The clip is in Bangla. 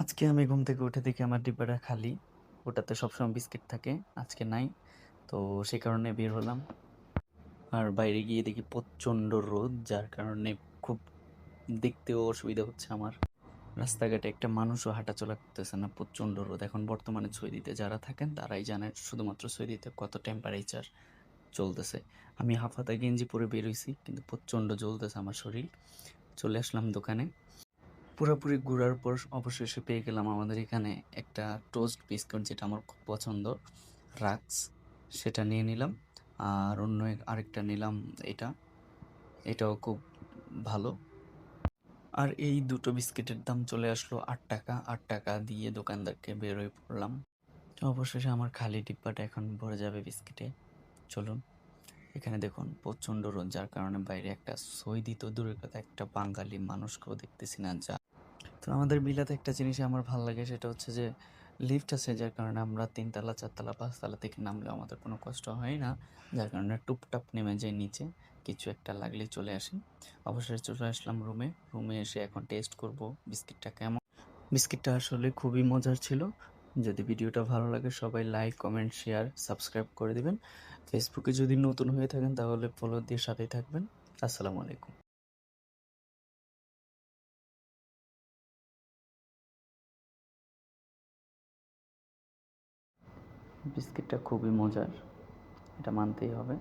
আজকে আমি ঘুম থেকে উঠে দেখি আমার ডিব্বাটা খালি। ওটাতে সবসময় বিস্কিট থাকে, আজকে নাই। তো সে কারণে বের হলাম। আর বাইরে গিয়ে দেখি প্রচণ্ড রোদ, যার কারণে খুব দেখতেও অসুবিধা হচ্ছে আমার। রাস্তাঘাটে একটা মানুষও হাঁটাচলা করতেছে না, প্রচণ্ড রোদ। এখন বর্তমানে সৌদিতে যারা থাকেন তারাই জানেন শুধুমাত্র সৌদিতে কত টেম্পারেচার চলতেছে। আমি হাফহাতা গেঞ্জি পরে বের হইছি, কিন্তু প্রচণ্ড জ্বলতেছে আমার শরীর। চলে আসলাম দোকানে। পুরোপুরি ঘোরার পর অবশেষে পেয়ে গেলাম আমাদের এখানে একটা টোস্ট বিস্কুট, যেটা আমার খুব পছন্দ, রাক্স। সেটা নিয়ে নিলাম। আর আরেকটা নিলাম, এটা এটাও খুব ভালো। আর এই দুটো বিস্কিটের দাম চলে আসলো ৮ টাকা। ৮ টাকা দিয়ে দোকানদারকে বের হয়ে পড়লাম। তো অবশেষে আমার খালি ডিব্বাটা এখন ভরে যাবে বিস্কিটে। চলুন। এখানে দেখুন প্রচণ্ড রোদ, যার কারণে বাইরে একটা সৌদি তো দূরের কথা, একটা বাঙালি মানুষকেও দেখতেছি না। তো আমাদের বিলাতে একটা জিনিসই আমার ভাল লাগে, সেটা হচ্ছে যে লিফট আছে, যার কারণে আমরা ৩ তলা ৪ তলা ৫ তলা থেকে নামলেও আমাদের কোনো কষ্ট হয় না। যার কারণে টুপটাপ নেমে যাই নিচে, কিছু একটা লাগলেই চলে আসি। অবশেষে চলে আসলাম রুমে। রুমে এসে এখন টেস্ট করব বিস্কিটটা কেমন। বিস্কিটটা আসলে খুবই মজার ছিল। যদি ভিডিওটা ভালো লাগে সবাই লাইক, কমেন্ট, শেয়ার, সাবস্ক্রাইব করে দিবেন। ফেসবুকে যদি নতুন হয়ে থাকেন তাহলে ফলো দিয়ে সাথেই থাকবেন। আসসালামু আলাইকুম। বিস্কিটটা খুবই মজার, এটা মানতেই হবে।